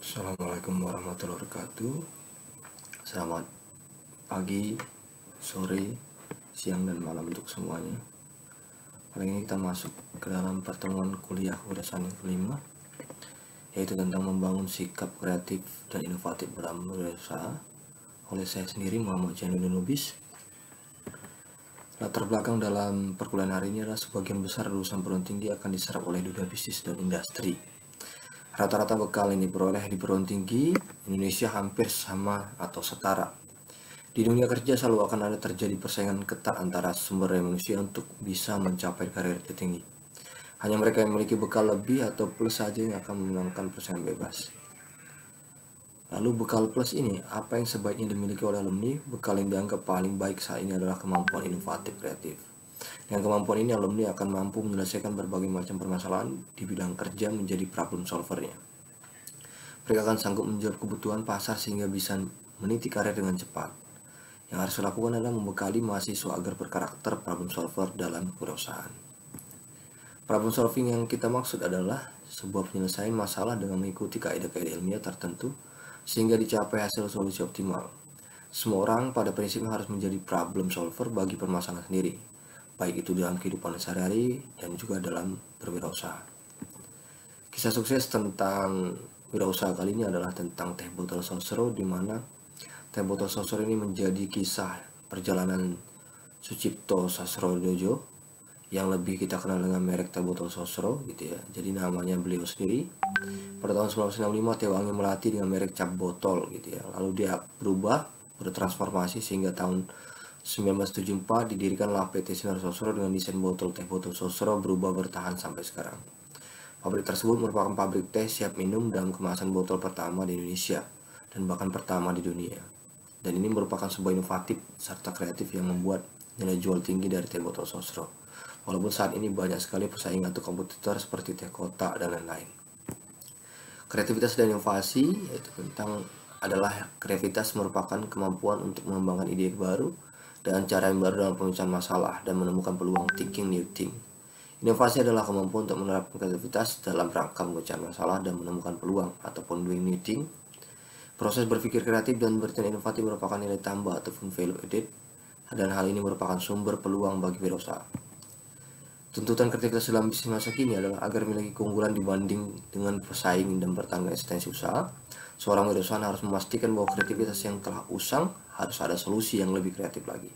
Assalamualaikum warahmatullahi wabarakatuh. Selamat pagi, sore, siang, dan malam untuk semuanya. Kali ini kita masuk ke dalam pertemuan kuliah ulasan yang kelima, yaitu tentang membangun sikap kreatif dan inovatif dalam berusaha, oleh saya sendiri, Muhammad Jainuddin Lubis. Latar belakang dalam perkuliahan hari ini adalah sebagian besar lulusan perguruan tinggi akan diserap oleh dunia bisnis dan industri. Rata-rata bekal yang diperoleh di perguruan tinggi Indonesia hampir sama atau setara. Di dunia kerja selalu akan ada terjadi persaingan ketat antara sumber daya manusia untuk bisa mencapai karir tertinggi. Hanya mereka yang memiliki bekal lebih atau plus saja yang akan memenangkan persaingan bebas. Lalu bekal plus ini, apa yang sebaiknya dimiliki oleh alumni? Bekal yang dianggap paling baik saat ini adalah kemampuan inovatif kreatif. Dengan kemampuan ini, alumni akan mampu menyelesaikan berbagai macam permasalahan di bidang kerja menjadi problem solvernya. Mereka akan sanggup menjawab kebutuhan pasar sehingga bisa meniti karir dengan cepat. Yang harus dilakukan adalah membekali mahasiswa agar berkarakter problem solver dalam perusahaan. Problem solving yang kita maksud adalah sebuah penyelesaian masalah dengan mengikuti kaidah-kaidah ilmiah tertentu sehingga dicapai hasil solusi optimal. Semua orang pada prinsipnya harus menjadi problem solver bagi permasalahan sendiri, baik itu dalam kehidupan sehari-hari dan juga dalam berwirausaha. Kisah sukses tentang wirausaha kali ini adalah tentang Teh Botol Sosro, di mana Teh Botol Sosro ini menjadi kisah perjalanan Sucipto Sastrodojo yang lebih kita kenal dengan merek Teh Botol Sosro gitu ya. Jadi namanya beliau sendiri. Pada tahun 1965 Teh Wangi melatih dengan merek cap botol gitu ya. Lalu dia bertransformasi sehingga tahun 1974 didirikanlah PT Sinar Sosro dengan desain botol Teh Botol Sosro berubah bertahan sampai sekarang. Pabrik tersebut merupakan pabrik teh siap minum dalam kemasan botol pertama di Indonesia dan bahkan pertama di dunia. Dan ini merupakan sebuah inovatif serta kreatif yang membuat nilai jual tinggi dari Teh Botol Sosro. Walaupun saat ini banyak sekali persaingan atau kompetitor seperti teh kotak dan lain-lain. Kreativitas dan inovasi adalah kreativitas merupakan kemampuan untuk mengembangkan ide baru dan cara yang baru dalam pemecahan masalah dan menemukan peluang thinking new thing. Inovasi adalah kemampuan untuk menerapkan kreativitas dalam rangka memecahkan masalah dan menemukan peluang ataupun doing new thing. Proses berpikir kreatif dan bertindak inovatif merupakan nilai tambah ataupun value added, dan hal ini merupakan sumber peluang bagi wirausaha. Tuntutan kreativitas dalam bisnis masa kini adalah agar memiliki keunggulan dibanding dengan pesaing dan bertangga eksistensi usaha. Seorang wirausaha harus memastikan bahwa kreativitas yang telah usang harus ada solusi yang lebih kreatif lagi.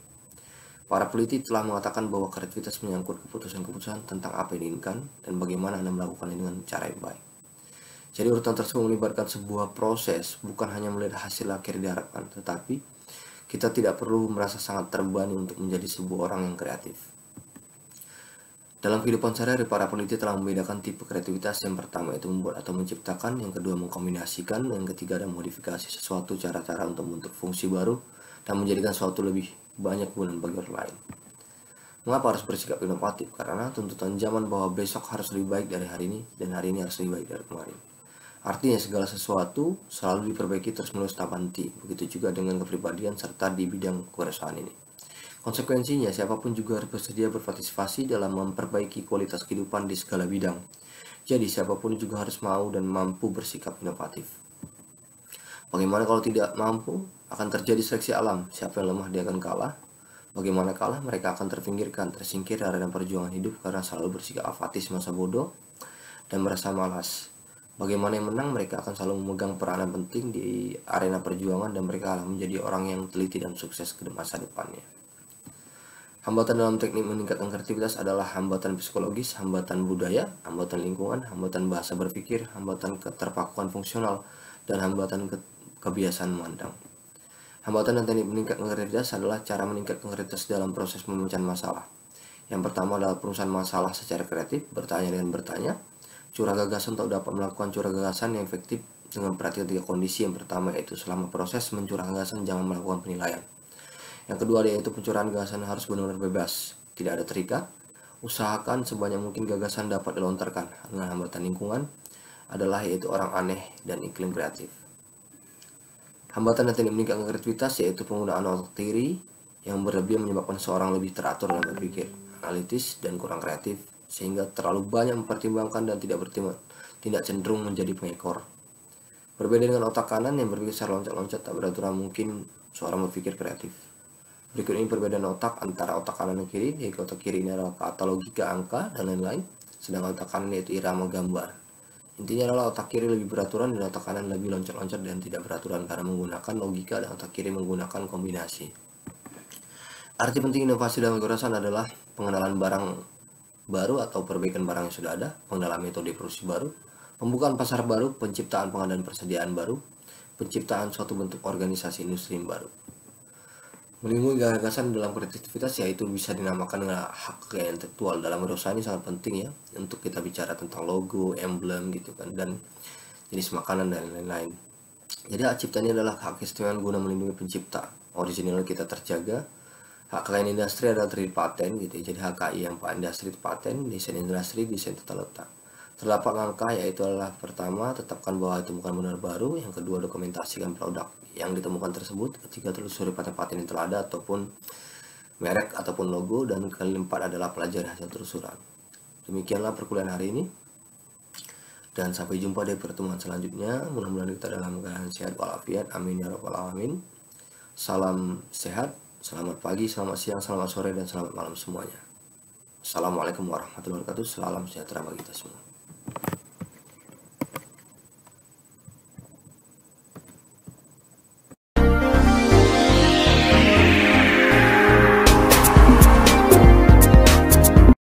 Para peneliti telah mengatakan bahwa kreativitas menyangkut keputusan-keputusan tentang apa yang diinginkan dan bagaimana Anda melakukannya dengan cara yang baik. Jadi urutan tersebut melibatkan sebuah proses, bukan hanya melihat hasil akhir diharapkan, tetapi kita tidak perlu merasa sangat terbebani untuk menjadi sebuah orang yang kreatif. Dalam kehidupan sehari-hari, para peneliti telah membedakan tipe kreativitas. Yang pertama itu membuat atau menciptakan, yang kedua mengkombinasikan, yang ketiga ada modifikasi sesuatu cara-cara untuk membentuk fungsi baru dan menjadikan sesuatu lebih banyak guna bagi orang lain. Mengapa harus bersikap inovatif? Karena tuntutan zaman bahwa besok harus lebih baik dari hari ini dan hari ini harus lebih baik dari kemarin. Artinya segala sesuatu selalu diperbaiki terus-menerus tanpa henti. Begitu juga dengan kepribadian serta di bidang kewirausahaan ini. Konsekuensinya, siapapun juga harus bersedia berpartisipasi dalam memperbaiki kualitas kehidupan di segala bidang. Jadi, siapapun juga harus mau dan mampu bersikap inovatif. Bagaimana kalau tidak mampu? Akan terjadi seleksi alam. Siapa yang lemah, dia akan kalah. Bagaimana kalah? Mereka akan tersingkir dari arena perjuangan hidup karena selalu bersikap apatis masa bodoh dan merasa malas. Bagaimana yang menang? Mereka akan selalu memegang peranan penting di arena perjuangan dan mereka akan menjadi orang yang teliti dan sukses ke masa depannya. Hambatan dalam teknik meningkatkan kreativitas adalah hambatan psikologis, hambatan budaya, hambatan lingkungan, hambatan bahasa berpikir, hambatan keterpakuan fungsional, dan hambatan kebiasaan memandang. Hambatan dan teknik meningkatkan kreativitas adalah cara meningkatkan kreativitas dalam proses memecahkan masalah. Yang pertama adalah perusahaan masalah secara kreatif, bertanya dengan bertanya, curah gagasan untuk dapat melakukan curah gagasan yang efektif dengan perhatian 3 kondisi. Yang pertama yaitu selama proses mencurah gagasan jangan melakukan penilaian. Yang kedua yaitu pencurahan gagasan harus benar-benar bebas, tidak ada terikat. Usahakan sebanyak mungkin gagasan dapat dilontarkan. Dengan hambatan lingkungan adalah yaitu orang aneh dan iklim kreatif. Hambatan dan teknik meningkatkan kreativitas yaitu penggunaan otak tiri yang berlebihan menyebabkan seorang lebih teratur dalam berpikir, analitis dan kurang kreatif, sehingga terlalu banyak mempertimbangkan dan tidak cenderung menjadi pengekor. Berbeda dengan otak kanan yang berpikir secara loncat-loncat tak beraturan, mungkin seorang berpikir kreatif. Berikut ini perbedaan otak antara otak kanan dan kiri, yaitu otak kiri ini adalah kata logika, angka, dan lain-lain, sedangkan otak kanan yaitu irama gambar. Intinya adalah otak kiri lebih beraturan dan otak kanan lebih loncat-loncat dan tidak beraturan karena menggunakan logika, dan otak kiri menggunakan kombinasi. Arti penting inovasi dalam kewirausahaan adalah pengenalan barang baru atau perbaikan barang yang sudah ada, pengenalan metode produksi baru, pembukaan pasar baru, penciptaan pengadaan persediaan baru, penciptaan suatu bentuk organisasi industri yang baru. Melindungi gagasan dalam kreativitas, yaitu bisa dinamakan dengan hak kekayaan intelektual. Dalam kewirausahaan ini sangat penting ya untuk kita bicara tentang logo, emblem gitu kan, dan jenis makanan dan lain-lain. Jadi hak cipta ini adalah hak keistimewaan guna melindungi pencipta. Original kita terjaga. Hak kekayaan industri adalah terdiri paten gitu ya. Jadi HKI yang industri itu paten, desain industri, desain tata letak. Terdapat langkah, yaitu adalah pertama, tetapkan bahwa ditemukan benar baru. Yang kedua, dokumentasikan produk yang ditemukan tersebut. Ketiga, telusuri paten-paten yang telah ada ataupun merek ataupun logo. Dan keempat adalah pelajari hasil telusuran. Demikianlah perkuliahan hari ini, dan sampai jumpa di pertemuan selanjutnya. Mudah-mudahan kita dalam keadaan sehat walafiat, amin ya rabbal alamin. Salam sehat, selamat pagi, selamat siang, selamat sore, dan selamat malam semuanya. Assalamualaikum warahmatullahi wabarakatuh. Salam sejahtera bagi kita semua.